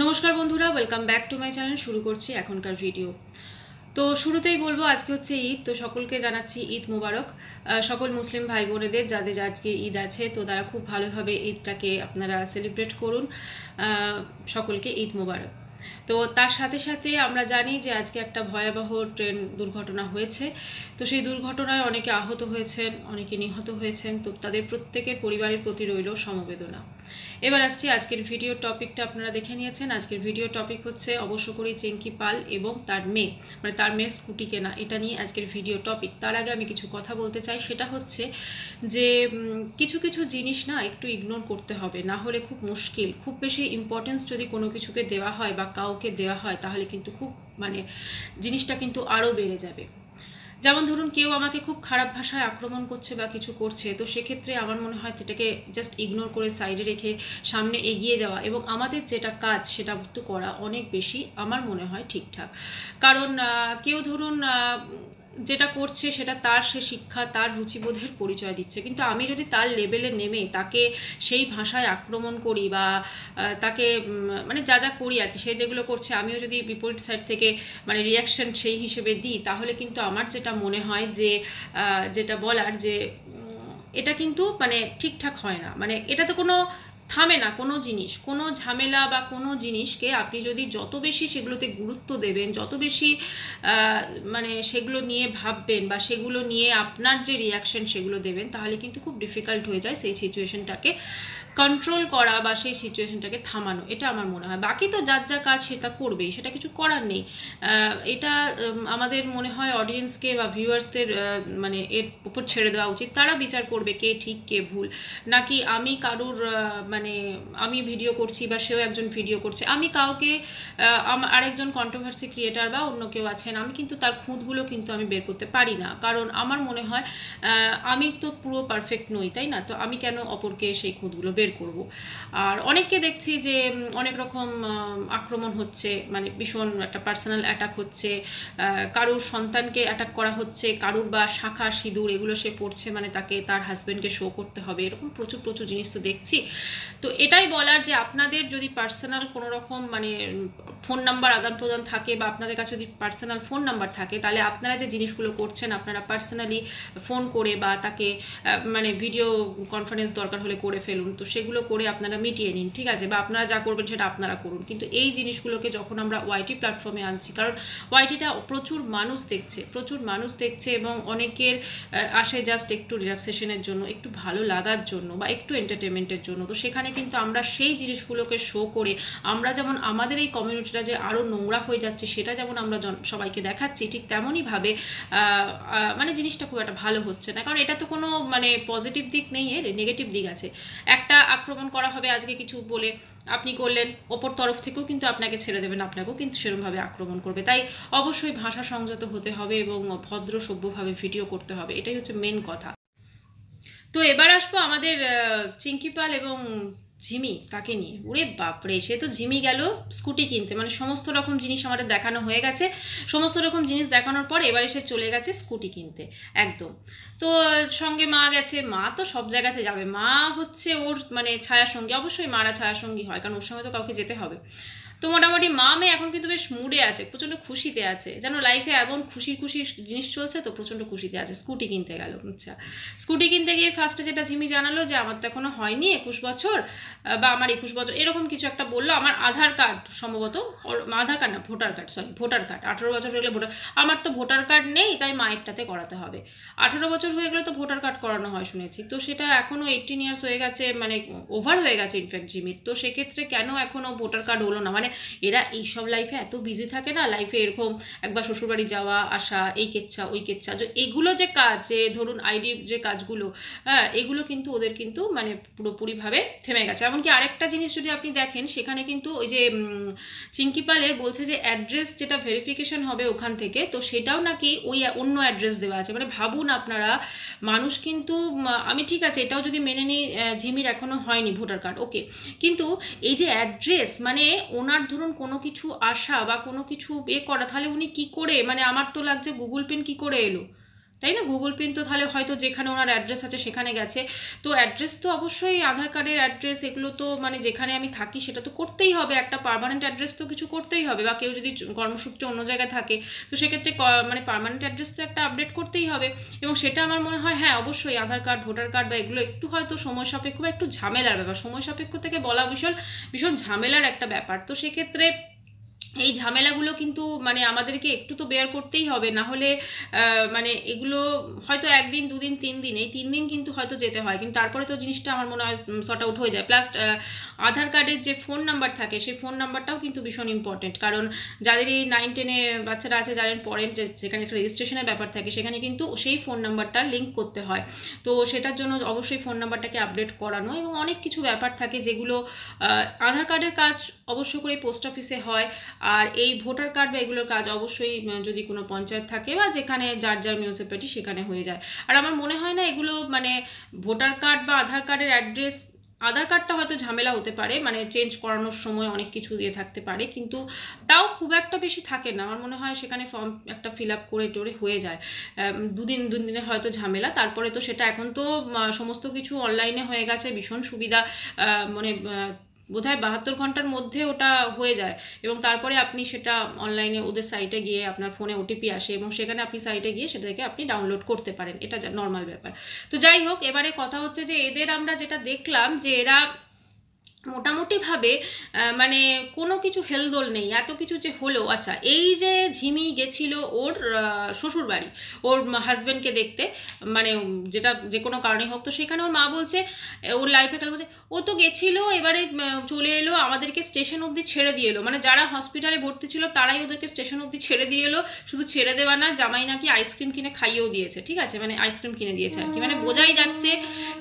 নমস্কার বন্ধুরা, welcome back to my channel. শুরু করছি এখনকার ভিডিও। তো শুরুতেই বলবো আজকে হচ্ছে ঈদ, তো সকলকে জানাচ্ছি ঈদ মোবারক। সকল মুসলিম ভাই বোনেদের যাদের আজকে ঈদ আছে, তো তারা খুব ভালোভাবে ঈদটাকে আপনারা সেলিব্রেট করুন। সকলকে ঈদ মোবারক। তো তার সাথে সাথে আমরা জানি যে আজকে একটা ভয়াবহ ট্রেন দুর্ঘটনা হয়েছে। তো সেই দুর্ঘটনায় অনেকে আহত হয়েছেন, অনেকে নিহত হয়েছেন। তো তাদের প্রত্যেকের পরিবারের প্রতি রইল সমবেদনা। এবার আসছি আজকের ভিডিও টপিকটা, আপনারা দেখে নিয়েছেন। আজকের ভিডিও টপিক হচ্ছে অবশ্য করি চিঙ্কি পাল এবং তার মেয়ে, মানে তার মেয়ে স্কুটি কেনা, এটা নিয়ে আজকের ভিডিও টপিক। তার আগে আমি কিছু কথা বলতে চাই, সেটা হচ্ছে যে কিছু কিছু জিনিস না একটু ইগনোর করতে হবে, না হলে খুব মুশকিল। খুব বেশি ইম্পর্টেন্স যদি কোনো কিছুকে দেওয়া হয় বা কাউকে দেওয়া হয়, তাহলে কিন্তু খুব জিনিসটা কিন্তু আরও বেড়ে যাবে। যেমন ধরুন, কেউ আমাকে খুব খারাপ ভাষায় আক্রমণ করছে বা কিছু করছে, তো সেক্ষেত্রে আমার মনে হয় সেটাকে জাস্ট ইগনোর করে সাইডে রেখে সামনে এগিয়ে যাওয়া এবং আমাদের যেটা কাজ সেটা একটু করা অনেক বেশি আমার মনে হয় ঠিকঠাক। কারণ কেউ ধরুন যেটা করছে সেটা তার সে শিক্ষা, তার রুচিবোধের পরিচয় দিচ্ছে, কিন্তু আমি যদি তার লেভেলে নেমে তাকে সেই ভাষায় আক্রমণ করি বা তাকে যা যা করি আর কি, সে যেগুলো করছে আমিও যদি বিপরীত সাইড থেকে রিয়াকশন সেই হিসেবে দিই, তাহলে কিন্তু আমার যেটা মনে হয় যে যেটা বলার যে এটা কিন্তু ঠিকঠাক হয় না। এটা তো কোনো থামে না কোনো জিনিস, কোনো ঝামেলা বা কোনো জিনিসকে আপনি যদি যত বেশি সেগুলোতে গুরুত্ব দেবেন, যত বেশি সেগুলো নিয়ে ভাববেন বা সেগুলো নিয়ে আপনার যে রিয়াকশন সেগুলো দেবেন, তাহলে কিন্তু খুব ডিফিকাল্ট হয়ে যায় সেই সিচুয়েশনটাকে কন্ট্রোল করা বা সেই সিচুয়েশনটাকে থামানো। এটা আমার মনে হয়। বাকি তো যার যা কাজ সেটা করবেই, সেটা কিছু করার নেই। এটা আমাদের মনে হয় অডিয়েন্সকে বা ভিউয়ার্সদের এর উপর ছেড়ে দেওয়া উচিত। তারা বিচার করবে কে ঠিক কে ভুল, নাকি আমি কারুর আমি ভিডিও করছি বা সেও একজন ভিডিও করছে, আমি কাউকে আরেকজন কন্ট্রোভার্সি ক্রিয়েটার বা অন্য কেউ আছেন, আমি কিন্তু তার খুঁতগুলো কিন্তু আমি বের করতে পারি না। কারণ আমার মনে হয় আমি তো পুরো পারফেক্ট নই, তাই না? তো আমি কেন অপরকে সেই খুঁতগুলো বের করব? আর অনেককে দেখছি যে অনেক রকম আক্রমণ হচ্ছে, ভীষণ একটা পার্সোনাল অ্যাটাক হচ্ছে, কারুর সন্তানকে অ্যাটাক করা হচ্ছে, কারুর বা শাঁখা সিঁদুর এগুলো সে পড়ছে, তাকে তার হাজব্যান্ডকে শো করতে হবে, এরকম প্রচুর প্রচুর জিনিস তো দেখছি। তো এটাই বলার যে আপনাদের যদি পার্সোনাল কোনো রকম ফোন নাম্বার আদান প্রদান থাকে বা আপনাদের কাছে যদি পার্সোনাল ফোন নাম্বার থাকে, তাহলে আপনারা যে জিনিসগুলো করছেন আপনারা পার্সোনালি ফোন করে বা তাকে ভিডিও কনফারেন্স দরকার হলে করে ফেলুন। তো সেগুলো করে আপনারা মিটিয়ে নিন, ঠিক আছে? বা আপনারা যা করবেন সেটা আপনারা করুন। কিন্তু এই জিনিসগুলোকে যখন আমরা ওয়াইটি প্ল্যাটফর্মে আনছি, কারণ ওয়াইটিটা প্রচুর মানুষ দেখছে এবং অনেকের আসে জাস্ট একটু রিল্যাক্সেশনের জন্য, একটু ভালো লাগার জন্য বা একটু এন্টারটেনমেন্টের জন্য। তো সেখানে কিন্তু আমরা সেই জিনিসগুলোকে শো করে আমরা যেমন আমাদের এই কমিউনিটিটা যে আরও নোংরা হয়ে যাচ্ছে সেটা যেমন আমরা সবাইকে দেখাচ্ছি, ঠিক তেমনইভাবে জিনিসটা খুব একটা ভালো হচ্ছে না। কারণ এটা তো কোনো পজিটিভ দিক নেই, এর নেগেটিভ দিক আছে। একটা আক্রমণ করা হবে আজকে কিছু বলে, আপনি করলেন, ওপর তরফ থেকেও কিন্তু আপনাকে ছেড়ে দেবেন, আপনাকেও কিন্তু সেরকমভাবে আক্রমণ করবে। তাই অবশ্যই ভাষা সংযত হতে হবে এবং ভদ্র সভ্যভাবে ভিডিও করতে হবে, এটাই হচ্ছে মেন কথা। তো এবার আসবো আমাদের চিঙ্কি পাল এবং ঝিমি, তাকে নিয়ে। ওরে বাপরে, সে তো ঝিমি গেল স্কুটি কিনতে, সমস্ত রকম জিনিস আমাদের দেখানো হয়ে গেছে। সমস্ত রকম জিনিস দেখানোর পর এবার এসে চলে গেছে স্কুটি কিনতে একদম। তো সঙ্গে মা গেছে, মা তো সব জায়গাতে যাবে, মা হচ্ছে ওর ছায়া সঙ্গী। অবশ্যই মারা ছায়া সঙ্গী হয়, কারণ ওর সঙ্গে তো কাউকে যেতে হবে। তো মোটামুটি মা মেয়ে এখন কিন্তু বেশ মুডে আছে, প্রচণ্ড খুশিতে আছে, যেন লাইফে এমন খুশি খুশি জিনিস চলছে, তো প্রচণ্ড খুশিতে আছে। স্কুটি কিনতে গেল। আচ্ছা, স্কুটি কিনতে গিয়ে ফার্স্টে যেটা ঝিমি জানালো যে আমার তো এখনো হয়নি 21 বছর বা আমার 21 বছর এরকম কিছু একটা বললো। আমার আধার কার্ড সম্ভবত, আধার কার্ড না voter card, sorry voter card, 18 বছর হয়ে গেলে ভোটার, আমার তো ভোটার কার্ড নেই, তাই মায়েরটাতে করাতে হবে। 18 বছর হয়ে গেলে তো ভোটার কার্ড করানো হয় শুনেছি, তো সেটা এখনও 18 ইয়ার্স হয়ে গেছে, ওভার হয়ে গেছে ইনফ্যাক্ট জিমির। তো সেক্ষেত্রে কেন এখনও ভোটার কার্ড হলো না? এরা এইসব লাইফে এত বিজি থাকে না, লাইফে এরকম একবার শ্বশুরবাড়ি যাওয়া আসা, এই কেচ্ছা ওই কেচ্ছা, এইগুলো যে কাজ, যে ধরুন আইডি যে কাজগুলো, হ্যাঁ, এগুলো কিন্তু ওদের কিন্তু পুরোপুরিভাবে থেমে গেছে। এমনকি আরেকটা জিনিস যদি আপনি দেখেন, সেখানে কিন্তু ওই যে চিঙ্কি পালের বলছে যে অ্যাড্রেস যেটা ভেরিফিকেশন হবে ওখান থেকে, তো সেটাও নাকি ওই অন্য অ্যাড্রেস দেওয়া আছে। ভাবুন আপনারা, মানুষ কিন্তু, আমি ঠিক আছে এটাও যদি মেনে নিই ঝিমির এখনো হয়নি ভোটার কার্ড, ওকে, কিন্তু এই যে অ্যাড্রেস, ওনার ধরুন কোনো কিছু আসা বা কোনো কিছু করা, তাহলে উনি কি করে, আমার তো লাগছে গুগল পেন কি করে এলো, তাই না? গুগল পিন তো তাহলে হয়তো যেখানে ওনার অ্যাড্রেস আছে সেখানে গেছে। তো অ্যাড্রেস তো অবশ্যই আধার কার্ডের অ্যাড্রেস এগুলো তো মানে যেখানে আমি থাকি সেটা তো করতেই হবে, একটা পার্মানেন্ট অ্যাড্রেস তো কিছু করতেই হবে, বা কেউ যদি কর্মসূত্রে অন্য জায়গায় থাকে তো সেক্ষেত্রে মানে পার্মানেন্ট অ্যাড্রেস তো একটা আপডেট করতেই হবে। এবং সেটা আমার মনে হয় হ্যাঁ অবশ্যই আধার কার্ড, ভোটার কার্ড বা এগুলো একটু হয়তো সময় সাপেক্ষ বা একটু ঝামেলার ব্যাপার, সময় সাপেক্ষ থেকে বলা ভীষণ ভীষণ ঝামেলার একটা ব্যাপার। তো সেক্ষেত্রে এই ঝামেলাগুলো কিন্তু মানে আমাদেরকে একটু তো বেয়ার করতেই হবে, না হলে মানে এগুলো হয়তো একদিন, দুদিন, 3 দিন, এই 3 দিন কিন্তু হয়তো যেতে হয়, কিন্তু তারপরে তো জিনিসটা আমার মনে হয় সর্ট আউট হয়ে যায়। প্লাস আধার কার্ডের যে ফোন নাম্বার থাকে সেই ফোন নাম্বারটাও কিন্তু ভীষণ ইম্পর্টেন্ট, কারণ যাদের এই 9-10-এ বাচ্চারা আছে, যাদের পড়েন, যেখানে একটা রেজিস্ট্রেশনের ব্যাপার থাকে সেখানে কিন্তু সেই ফোন নাম্বারটা লিঙ্ক করতে হয়। তো সেটার জন্য অবশ্যই ফোন নাম্বারটাকে আপডেট করানো এবং অনেক কিছু ব্যাপার থাকে যেগুলো আধার কার্ডের কাজ অবশ্য করে পোস্ট অফিসে হয়, আর এই ভোটার কার্ড বা এগুলোর কাজ অবশ্যই যদি কোনো পঞ্চায়েত থাকে বা যেখানে যার যার মিউনিসিপ্যালিটি সেখানে হয়ে যায়। আর আমার মনে হয় না এগুলো মানে ভোটার কার্ড বা আধার কার্ডের অ্যাড্রেস, আধার কার্ডটা হয়তো ঝামেলা হতে পারে, মানে চেঞ্জ করানোর সময় অনেক কিছু দিয়ে থাকতে পারে, কিন্তু তাও খুব একটা বেশি থাকে না। আমার মনে হয় সেখানে ফর্ম একটা ফিল আপ করে টোরে হয়ে যায়। 2 দিনের হয়তো ঝামেলা, তারপরে তো সেটা এখন তো সমস্ত কিছু অনলাইনে হয়ে গেছে, ভীষণ সুবিধা। মানে বোধহয় 72 ঘন্টার মধ্যে ওটা হয়ে যায়, এবং তারপরে আপনি সেটা অনলাইনে ওদের সাইটে গিয়ে আপনার ফোনে ওটিপি আসে এবং সেখানে আপনি সাইটে গিয়ে সেটাকে আপনি ডাউনলোড করতে পারেন, এটা নর্মাল ব্যাপার। তো যাই হোক, এবারে কথা হচ্ছে যে এদের আমরা যেটা দেখলাম যে এরা মোটামুটিভাবে মানে কোনো কিছু হেলদোল নেই, এত কিছু যে হলো। আচ্ছা, এই যে ঝিমি গেছিল ওর শ্বশুর বাড়ি ওর হাজব্যান্ডকে দেখতে, মানে যেটা যে কোনো কারণে হোক, তো সেখানে ওর মা বলছে, ওর লাইফে কাল বলছে ও তো গেছিলো, এবারে চলে এলো, আমাদেরকে স্টেশন অবধি ছেড়ে দিয়ে এলো, মানে যারা হসপিটালে ভর্তি ছিল তারাই ওদেরকে স্টেশন অবধি ছেড়ে দিয়ে এলো। শুধু ছেড়ে দেওয়া না, জামাই নাকি আইসক্রিম কিনে খাইয়েও দিয়েছে, ঠিক আছে, মানে আইসক্রিম কিনে দিয়েছে আর কি, মানে বোঝাই যাচ্ছে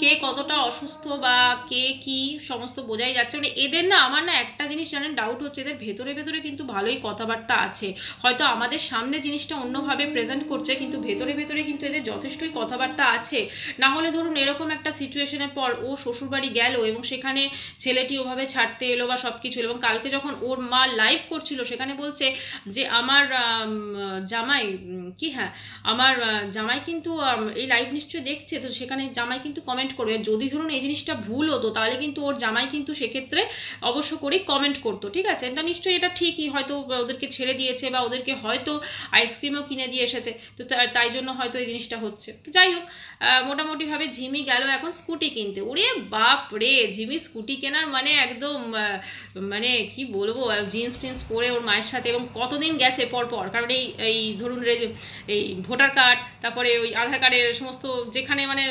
কে কতটা অসুস্থ বা কে কি সমস্ত বোঝাই যাচ্ছে। মানে এদের না, আমার না একটা জিনিস জানেন ডাউট হচ্ছে, এদের ভেতরে ভেতরে কিন্তু ভালোই কথাবার্তা আছে, হয়তো আমাদের সামনে জিনিসটা অন্যভাবে প্রেজেন্ট করছে, কিন্তু ভেতরে ভেতরে কিন্তু এদের যথেষ্টই কথাবার্তা আছে। না হলে ধরুন এরকম একটা সিচুয়েশনের পর ও শ্বশুরবাড়ি গেল এবং সেখানে ছেলেটি ওভাবে ছাড়তে এলো বা সব কিছু, এবং কালকে যখন ওর মা লাইভ করছিল সেখানে বলছে যে আমার জামাই কি, হ্যাঁ আমার জামাই কিন্তু এই লাইভ নিশ্চয়ই দেখছে, তো সেখানে জামাই কিন্তু কমেন্ট করবে। যদি ধরুন এই জিনিসটা ভুল হতো তাহলে কিন্তু ওর জামাই কিন্তু সেক্ষেত্রে অবশ্য করেই কমেন্ট করতো, ঠিক আছে, এটা নিশ্চয়ই এটা ঠিকই, হয়তো ওদেরকে ছেড়ে দিয়েছে বা ওদেরকে হয়তো আইসক্রিমও কিনে দিয়ে এসেছে, তো তাই জন্য হয়তো এই জিনিসটা হচ্ছে। তো যাই হোক, মোটামুটিভাবে ঝিমি গেল এখন স্কুটি কিনতে। ওরে বাপ রে, ঝিমি স্কুটি কেনার মানে একদম মানে কি বলবো, জিন্স টিন্স পরে ওর মায়ের সাথে, এবং কতদিন গেছে পর পর, কারণ এই এই ধরুন এই ভোটার কার্ড, তারপরে ওই আধার কার্ডের সমস্ত যেখানে মানে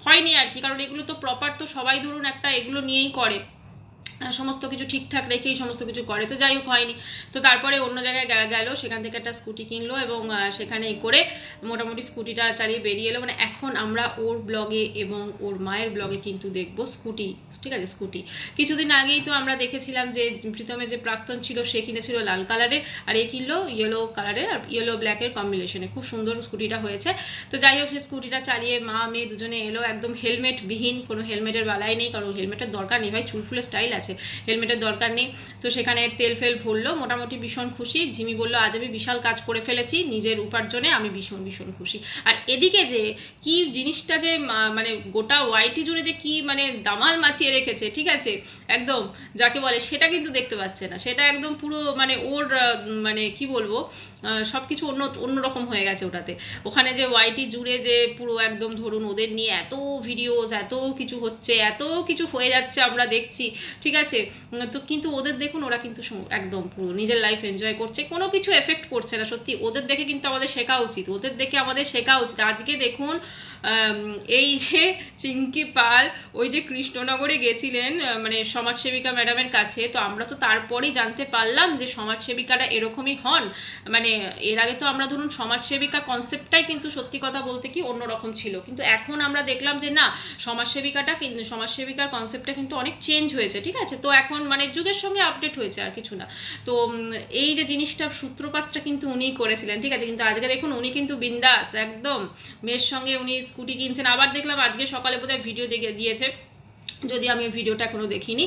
হয়নি আর কি, কারণ এগুলো তো প্রপার তো সবাই ধরুন একটা এগুলো নিয়েই করে, সমস্ত কিছু ঠিকঠাক রেখেই সমস্ত কিছু করে, তো যাই হোক হয়নি। তো তারপরে অন্য জায়গায় গেল, সেখান থেকে একটা স্কুটি কিনলো এবং সেখানে করে মোটামুটি স্কুটিটা চালিয়ে বেরিয়ে এলো। মানে এখন আমরা ওর ব্লগে এবং ওর মায়ের ব্লগে কিন্তু দেখবো স্কুটি, ঠিক আছে, স্কুটি। কিছুদিন আগেই তো আমরা দেখেছিলাম যে প্রীতমের যে প্রাক্তন ছিল সে কিনেছিল লাল কালারের, আর এ কিনলো ইয়েলো কালারের, আর ইয়েলো ব্ল্যাকের কম্বিনেশনে, খুব সুন্দর স্কুটিটা হয়েছে। তো যাই হোক, সে স্কুটিটা চালিয়ে মা মেয়ে দুজনে এলো, একদম হেলমেট বিহীন, কোনো হেলমেটের বেলায় নেই, কারণ হেলমেটের দরকার নেই ভাই, চুলফুলের স্টাইল আছে, হেলমেটের দরকার নেই। তো সেখানে তেল ফেল ভরলো, মোটামুটি ভীষণ খুশি। ঝিমি বললো আজ আমি বিশাল কাজ করে ফেলেছি নিজের উপার্জনে, আমি ভীষণ ভীষণ খুশি। আর এদিকে যে কি জিনিসটা যে মানে গোটা ওয়াইটি জুড়ে যে কি মানে দামাল মাছিয়ে রেখেছে, ঠিক আছে, একদম যাকে বলে সেটা কিন্তু দেখতে পাচ্ছে না, সেটা একদম পুরো মানে ওর মানে কি বলবো, সব কিছু অন্যরকম হয়ে গেছে ওটাতে। ওখানে যে ওয়াইটি জুড়ে যে পুরো একদম ধরুন ওদের নিয়ে এত ভিডিওস, এত কিছু হচ্ছে, এত কিছু হয়ে যাচ্ছে আমরা দেখছি, ঠিক আছে, তো কিন্তু ওদের দেখুন ওরা কিন্তু একদম পুরো নিজের লাইফ এনজয় করছে, কোনো কিছু এফেক্ট করছে না। সত্যি ওদের দেখে কিন্তু আমাদের শেখা উচিত, ওদের দেখে আমাদের শেখা উচিত। আজকে দেখুন এই যে চিঙ্কি পাল ওই যে কৃষ্ণনগরে গেছিলেন মানে সমাজসেবিকা ম্যাডামের কাছে, তো আমরা তো তারপরেই জানতে পারলাম যে সমাজসেবিকারা এরকমই হন। মানে এর আগে তো আমরা ধরুন সমাজসেবিকা কনসেপ্টটাই কিন্তু সত্যি কথা বলতে কি অন্যরকম ছিল, কিন্তু এখন আমরা দেখলাম যে না, সমাজসেবিকার কনসেপ্টটা কিন্তু অনেক চেঞ্জ হয়েছে, ঠিক আছে। তো এখন মানে যুগের সঙ্গে আপডেট হয়েছে আর কিছু না। তো এই যে জিনিসটা সূত্রপাতটা কিন্তু উনিই করেছিলেন, ঠিক আছে, কিন্তু আজকে দেখুন উনি কিন্তু বিন্দাস একদম মেয়ের সঙ্গে উনি স্কুটি কিনছেন। আবার দেখলাম আজকে সকালে বোধহয় ভিডিও দিয়েছে, যদি আমি ভিডিওটা এখনো দেখিনি,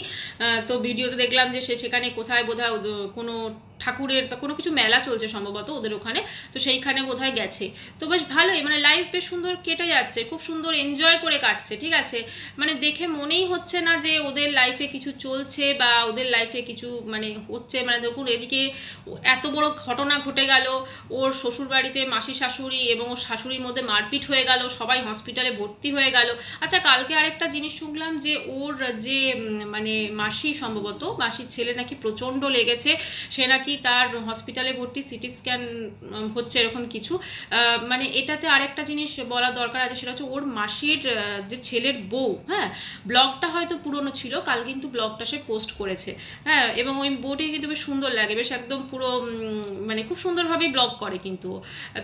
তো ভিডিওতে দেখলাম যে সে সেখানে কোথায় বোধহয় কোনো ঠাকুরের বা কোনো কিছু মেলা চলছে সম্ভবত ওদের ওখানে, তো সেইখানে বোধহয় গেছে। তো বেশ ভালোই, মানে লাইফ বেশ সুন্দর কেটে যাচ্ছে, খুব সুন্দর এনজয় করে কাটছে, ঠিক আছে। মানে দেখে মনেই হচ্ছে না যে ওদের লাইফে কিছু চলছে বা ওদের লাইফে কিছু মানে হচ্ছে। মানে দেখুন এদিকে এত বড় ঘটনা ঘটে গেল, ওর শ্বশুর বাড়িতে মাসি শাশুড়ি এবং ওর শাশুড়ির মধ্যে মারপিট হয়ে গেল, সবাই হসপিটালে ভর্তি হয়ে গেল। আচ্ছা কালকে আরেকটা জিনিস শুনলাম যে ওর যে মানে মাসি, সম্ভবত মাসির ছেলে নাকি প্রচণ্ড লেগেছে, সে নাকি তার হসপিটালে ভর্তি, সিটি স্ক্যান হচ্ছে এরকম কিছু। মানে এটাতে আরেকটা জিনিস বলা দরকার আছে, সেটা হচ্ছে ওর মাসির যে ছেলের বউ, হ্যাঁ, ব্লগটা হয়তো পুরনো ছিল, কাল কিন্তু ব্লগটা সে পোস্ট করেছে, হ্যাঁ, এবং ওই বউটি কিন্তু বেশ সুন্দর লাগে, বেশ একদম পুরো মানে খুব সুন্দরভাবেই ব্লগ করে কিন্তু।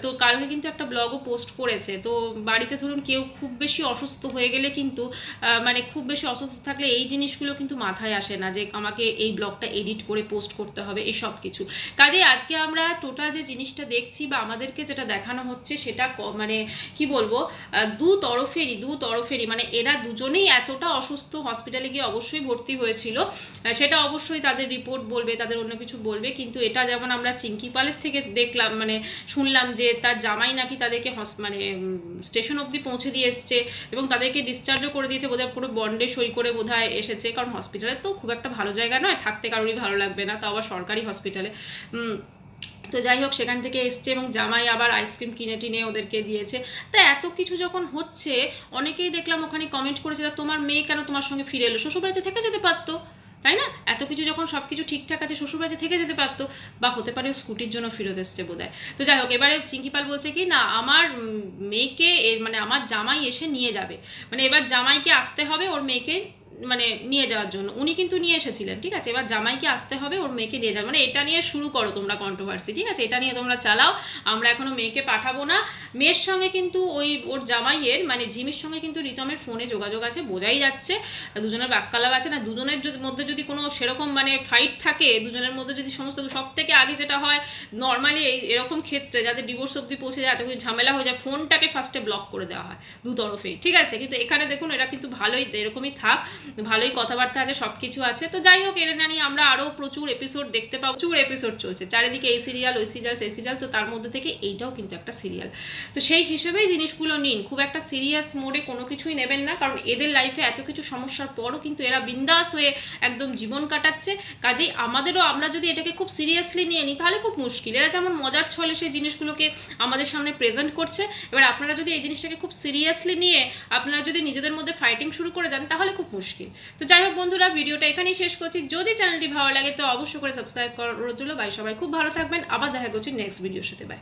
তো কালকে কিন্তু একটা ব্লগও পোস্ট করেছে। তো বাড়িতে ধরুন কেউ খুব বেশি অসুস্থ হয়ে গেলে কিন্তু মানে খুব বেশি অসুস্থ থাকলে এই জিনিসগুলো কিন্তু মাথায় আসে না যে আমাকে এই ব্লগটা এডিট করে পোস্ট করতে হবে, এই সব কিছু। কাজেই আজকে আমরা টোটাল যে জিনিসটা দেখছি বা আমাদেরকে যেটা দেখানো হচ্ছে সেটা মানে কি বলবো, দু তরফেরই মানে এরা দুজনেই এতটা অসুস্থ, হসপিটালে গিয়ে অবশ্যই ভর্তি হয়েছিল, সেটা অবশ্যই তাদের রিপোর্ট বলবে, তাদের অন্য কিছু বলবে। কিন্তু এটা যেমন আমরা চিঙ্কি পালের থেকে দেখলাম, মানে শুনলাম যে তার জামাই নাকি তাদেরকে মানে স্টেশন অবধি পৌঁছে দিয়ে এসছে এবং তাদেরকে ডিসচার্জও করে দিয়েছে, বোধহয় পুরো বন্ডে সই করে বোধহয় এসেছে। কারণ হসপিটালে তো খুব একটা ভালো জায়গা নয়, থাকতে কারোরই ভালো লাগবে না, তাও আবার সরকারি হসপিটালে। তো যাই হোক সেখান থেকে এসছে এবং জামাই আবার আইসক্রিম কিনে টিনে ওদেরকে দিয়েছে। তা এত কিছু যখন হচ্ছে, অনেকেই দেখলাম ওখানে কমেন্ট করেছে, তোমার মেয়ে কেন তোমার সঙ্গে ফিরে এলো, শ্বশুরবাড়িতে থেকে যেতে পারতো, তাই না? এত কিছু যখন সব কিছু ঠিকঠাক আছে, শ্বশুরবাড়িতে থেকে যেতে পারতো, বা হতে পারে স্কুটির জন্য ফেরত এসছে বোধহয়। তো যাই হোক, এবারে চিঙ্কি পাল বলছে কি না, আমার মেয়েকে মানে আমার জামাই এসে নিয়ে যাবে, মানে এবার জামাইকে আসতে হবে ওর মেয়েকে মানে নিয়ে যাওয়ার জন্য। উনি কিন্তু নিয়ে এসেছিলেন, ঠিক আছে, এবার জামাইকে আসতে হবে ওর মেয়েকে নিয়ে যাবে। মানে এটা নিয়ে শুরু করো তোমরা কন্ট্রোভার্সি, ঠিক আছে, এটা নিয়ে তোমরা চালাও, আমরা এখনো মেয়েকে পাঠাবো না। মেয়ের সঙ্গে কিন্তু ওর জামাইয়ের মানে জিমির সঙ্গে কিন্তু রিতমের ফোনে যোগাযোগ আছে, বোঝাই যাচ্ছে দুজনের বাক্যালাপ আছে না। দুজনের মধ্যে যদি কোনো সেরকম মানে ফাইট থাকে, দুজনের মধ্যে যদি সমস্ত, সব থেকে আগে যেটা হয় নর্মালি এরকম ক্ষেত্রে যাদের ডিভোর্স অব্দি পৌঁছে যায়, এত কিছু ঝামেলা হয়ে যায়, ফোনটাকে ফার্স্টে ব্লক করে দেওয়া হয় দু তরফেই, ঠিক আছে। কিন্তু এখানে দেখুন এরা কিন্তু ভালোই, এরকমই থাক, ভালোই কথাবার্তা আছে, সব কিছু আছে। তো যাই হোক, এটা নিয়ে আমরা আরও প্রচুর এপিসোড দেখতে পাবো, প্রচুর এপিসোড চলছে চারিদিকে, এই সিরিয়াল ওই সিরিয়াল সেই সিরিয়াল, তো তার মধ্যে থেকে এইটাও কিন্তু একটা সিরিয়াল। তো সেই হিসেবেই জিনিসগুলো নিন, খুব একটা সিরিয়াস মোডে কোনো কিছুই নেবেন না, কারণ এদের লাইফে এত কিছু সমস্যার পরও কিন্তু এরা বিন্দাস হয়ে একদম জীবন কাটাচ্ছে। কাজেই আমাদেরও, আমরা যদি এটাকে খুব সিরিয়াসলি নিয়ে নিই তাহলে খুব মুশকিল। এরা যেমন মজার ছলে সেই জিনিসগুলোকে আমাদের সামনে প্রেজেন্ট করছে, এবার আপনারা যদি এই জিনিসটাকে খুব সিরিয়াসলি নিয়ে আপনারা যদি নিজেদের মধ্যে ফাইটিং শুরু করে দেন তাহলে খুব মুশকিল। তো যাই হোক বন্ধুরা, ভিডিওটা এখানেই শেষ করছি। যদি চ্যানেলটি ভালো লাগে তো অবশ্যই করে সাবস্ক্রাইব করে তুলো। বাই, সবাই খুব ভালো থাকবেন, আবার দেখা করছি নেক্সট ভিডিওর সাথে। বাই।